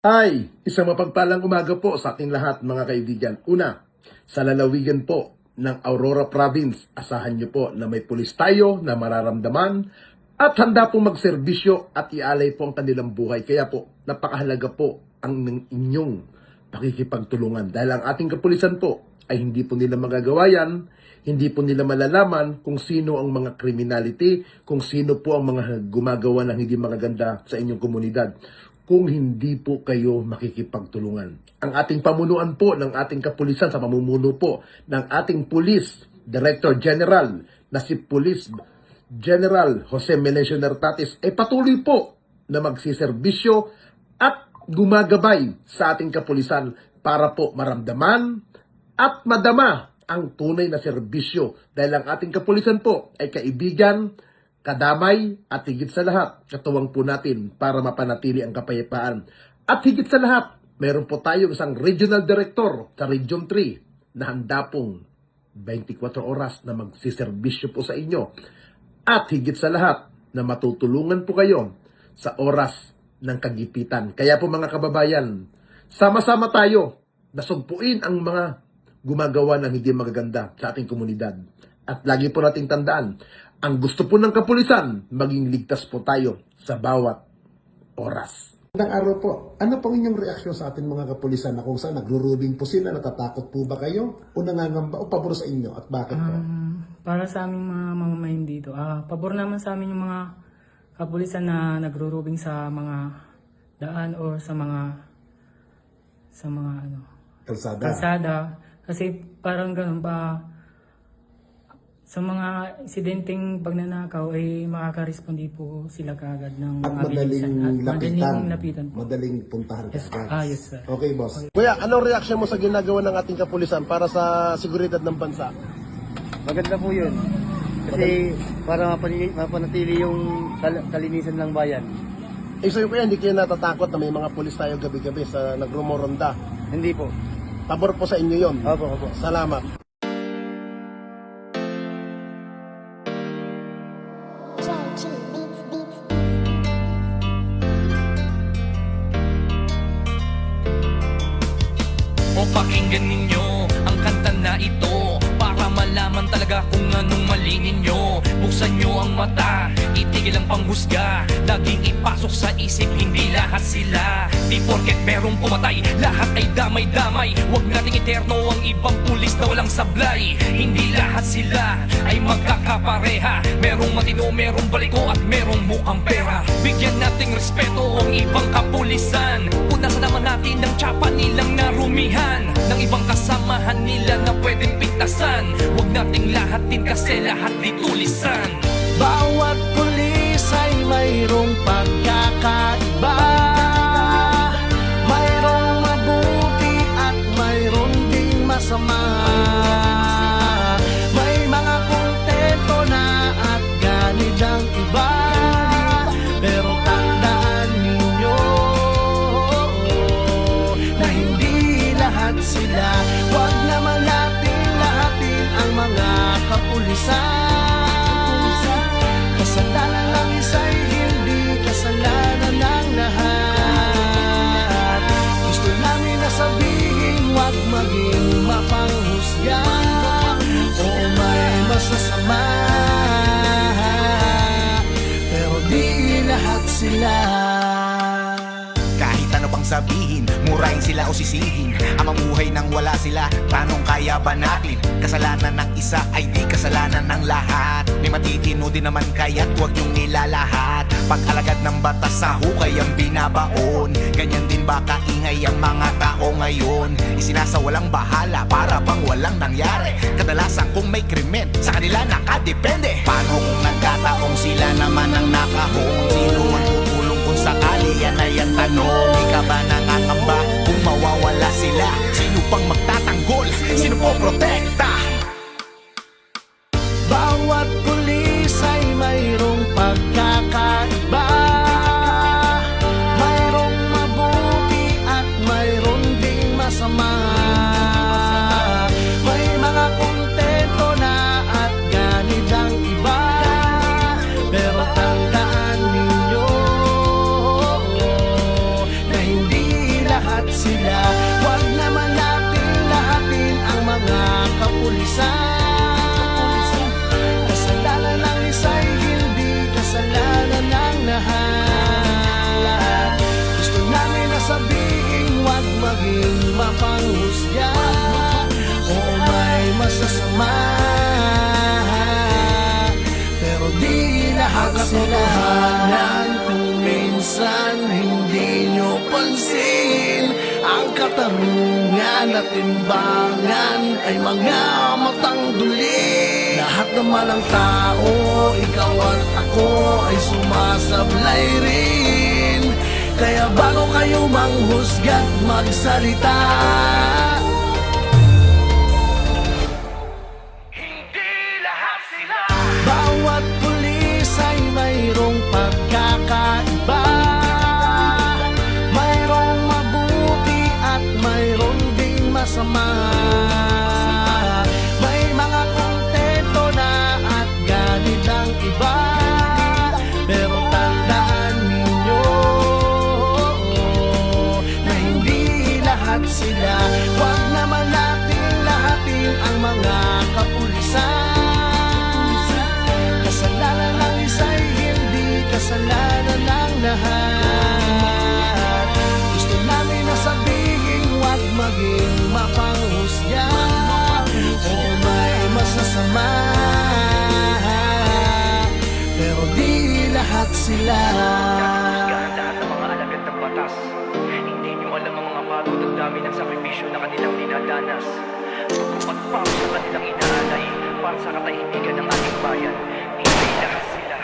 Ay, isang mapagpalang umaga po sa ating lahat mga kaibigan. Una, sa lalawigan po ng Aurora Province, asahan niyo po na may pulis tayo na mararamdaman at handa pong magserbisyo at ialay po ang kanilang buhay. Kaya po, napakahalaga po ang inyong pakikipagtulungan. Dahil ang ating kapulisan po ay hindi po nila magagawa yan, hindi po nila malalaman kung sino ang mga criminality, kung sino po ang mga gumagawa ng hindi magaganda sa inyong komunidad kung hindi po kayo makikipagtulungan. Ang ating pamunuan po ng ating kapulisan sa pamumuno po ng ating Police Director General na si Police General Jose Melencio Nartates ay patuloy po na magsiservisyo at gumagabay sa ating kapulisan para po maramdaman at madama ang tunay na serbisyo dahil ang ating kapulisan po ay kaibigan, kadamay at higit sa lahat, katuwang po natin para mapanatili ang kapayapaan. At higit sa lahat, meron po tayong isang regional director sa Region 3 na handa pong 24 oras na magsiservisyo po sa inyo. At higit sa lahat, na matutulungan po kayo sa oras ng kagipitan. Kaya po mga kababayan, sama-sama tayo na sugpuin ang mga gumagawa ng hindi magaganda sa ating komunidad. At lagi po nating tandaan, ang gusto po ng kapulisan, maging ligtas po tayo sa bawat oras. Magandang araw po. Ano po inyong reaksyon sa ating mga kapulisan na kung saan nagro-rubing po sila, natatakot po ba kayo? O nangangamba o pabor sa inyo? At bakit po? Para sa aming mga mamamayan dito, pabor naman sa amin yung mga kapulisan na nagro-rubing sa mga daan or sa mga kalsada. Kasi parang ganun pa, sa mga insidenteng pagnanakaw ay makaka-respondi po sila kaagad ng At madaling lapitan po. Madaling puntahan Yes, ka. yes sir. Okay, boss. Kuya, anong reaksyon mo sa ginagawa ng ating kapulisan para sa seguridad ng bansa? Maganda po yun. Kasi para mapanatili yung kalinisan ng bayan. Eh, so kuya, hindi kayo natatakot na may mga pulis tayo gabi-gabi sa nagrumoronda? Hindi po. Pabor po sa inyo yun. Opo. Salamat. O pakinggan ninyo ang kanta na ito para malaman talaga kung anong mali ninyo. Buksan nyo ang mata, itigil ang panghusga, laging ipasok sa isip, hindi lahat sila. Di porket merong pumatay, lahat ay damay-damay. Huwag nating eterno ang ibang pulis na walang sablay. Hindi lahat sila ay magkakapareha. Merong matino, merong baliko at merong mukhang pera. Bigyan nating respeto ang ibang kapulisan. Punasan naman natin ang tsapa nilang narumihan ng ibang kasamahan nila na pwedeng pintasan. Huwag nating lahatin kasi lahat di tulisan. Bawat pulis ay mayroong pagkakaiba. Mayroong mabuti at mayroong ding masama. May mga kontento na at ganid ang iba. Pero tandaan ninyo na hindi lahat sila. Huwag naman natin lahatin ang mga kapulisan. Kasalanan ng isa'y hindi kasalanan ng lahat. Gusto namin na sabihin, huwag maging mapanghusga o may masasama. Pero di lahat sila. Kahit ano pang sabihin, murahin sila o sisihin, ang mamuhay nang wala sila, tanong kaya ba natin? Kasalanan ng isa ay di kasalanan ng lahat. May matitino din naman kaya't huwag yung nilalahat. Pag-alagad ng batas sa hukay ang binabaon, ganyan din ba kaingay ang mga tao ngayon? Isinasawalang bahala para bang walang nangyari. Kadalasan kung may krimen, sa kanila nakadepende. Paano kung nagkataong sila naman ang nakahong? Sino man tutulong kung sakali, yan ay ang tanong. Di ka ba nangangamba kung mawawala sila? Sino pang magtatanggol? Sino po protekta? Bawat pulis ay mayroong pagkakaiba. Mayroong mabuti at mayroong ding masama. May mga kontento na at ganid ang iba. Pero tandaan ninyo na hindi lahat sila. Huwag naman natin lahatin ang mga kapulisan. Kasalanan ng isa'y hindi kasalanan ng lahat. Gusto namin na sabihin, huwag maging mapanghusga. Oo, may masasama, pero di lahat sila. Kung minsan hindi nyo pansin, ang katarungan at timbangan ay mga matang duli. Lahat naman ng tao, ikaw at ako ay sumasablay rin. Kaya bago kayo manghusga't magsalita, bawat pulis ay mayroong pagkakaiba. Mayroong mabuti at mayroong ding masama. May mga kontento na at ganit ang iba. Pero tandaan ninyo na hindi lahat sila. Huwag naman natin lahatin ang mga kapulisan. Kasalanan ng isa'y hindi kasalanan ng lahat. Gusto namin na sabihin, huwag maging mapanghusga. Oo, may masasama, pero di lahat sila. Lahat ng mga alagad ng batas. Hindi nyo alam ang mga pagod at dami ng sakripisyo na kanilang dinadanas. Pagpapawis sa kanilang inaalay para sa katahimikan ng ating bayan. Hindi lahat sila.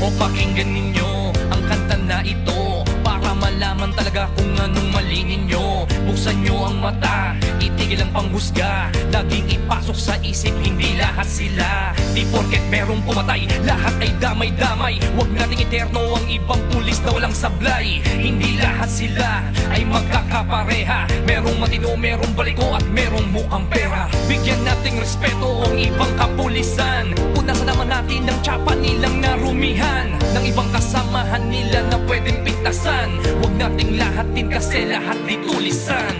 O pakinggan ninyo ang kanta na ito para malaman talaga kung anong mali ninyo. Buksan nyo ang mata, itigil ang panghusga. Laging ipasok sa isip, hindi lahat sila. Di porket merong pumatay, lahat ay damay-damay. Huwag nating eterno ang ibang pulis na walang sablay. Hindi lahat sila ay magkakapareha. Merong matino, merong baliko at merong mukhang pera. Bigyan nating respeto ang ibang kapulisan. Punasan naman natin ang tsapa nilang narumihan ng ibang kasamahan nila na pwedeng pintasan. Huwag nating lahatin kasi lahat di tulisan.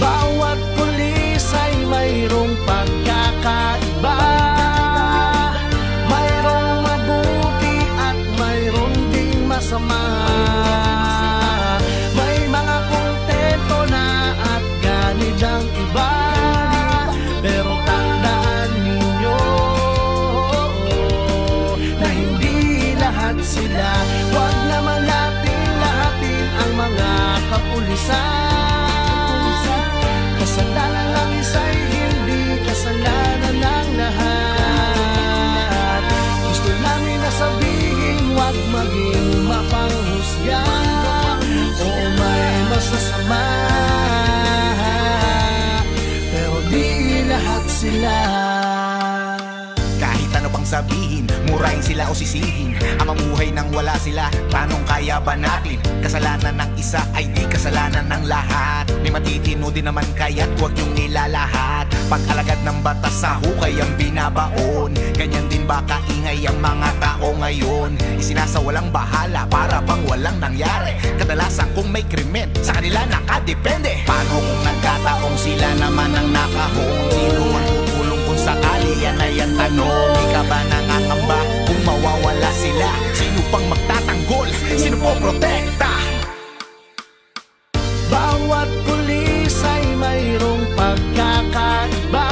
Bawat pulis ay mayroong pagkakaiba. Mayroong mabuti at mayroong ding masama. May mga kontento na at ganit ang iba. Pero tandaan ninyo na hindi lahat sila. Huwag naman natin lahatin ang mga kapulisan. Kasalanan ng isa'y hindi kasalanan ng lahat. Gusto namin na sabihin, huwag maging mapanghusga. Oo, may masasama, pero di lahat sila. Kahit ano pang sabihin, murahin sila o sisihin. Ang mamuhay nang wala sila, tanong kaya ba natin? Kasalanan ng isa ay di kasalanan ng lahat. May matitino din naman kaya't huwag yung nilalahat. Pag-alagad ng batas sa hukay ang binabaon. Ganyan din ba kaingay ang mga tao ngayon? Isinasawalang bahala para bang walang nangyari. Kadalasan kung may krimen, sa kanila nakadepende. Paano kung nagkataong sila naman ang nakahong? Sino ang tutulong kung sakali? Yan ay ang tanong. Di ka ba nangangamba kung mawawala sila? Sino pang magtatanggol? Sino po protekta? Bawat pulis ay mayroong pagkakaiba.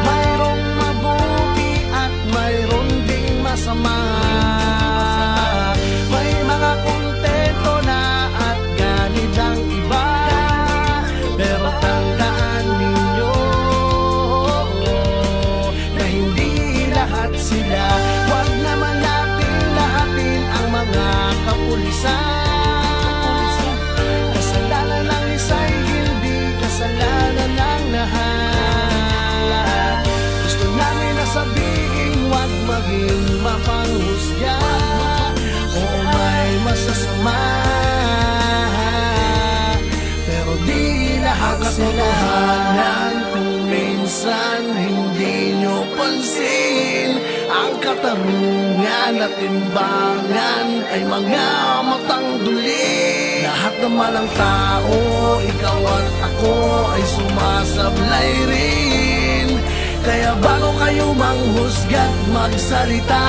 Mayroong mabuti at mayroong ding masama. May mga kontento na at ganit ang iba. Pero tandaan ninyo na hindi lahat sila. Huwag naman natin lahatin ang mga kapulisan. Kasalanan ng isa'y hindi kasalanan ng lahat. Gusto namin na sabihin, huwag maging mapanghusga. Oo, may papansin. Ang katarungan at timbangan ay mga matang duli. Lahat naman ng tao, ikaw at ako ay sumasablay rin. Kaya bago kayo manghusga't magsalita,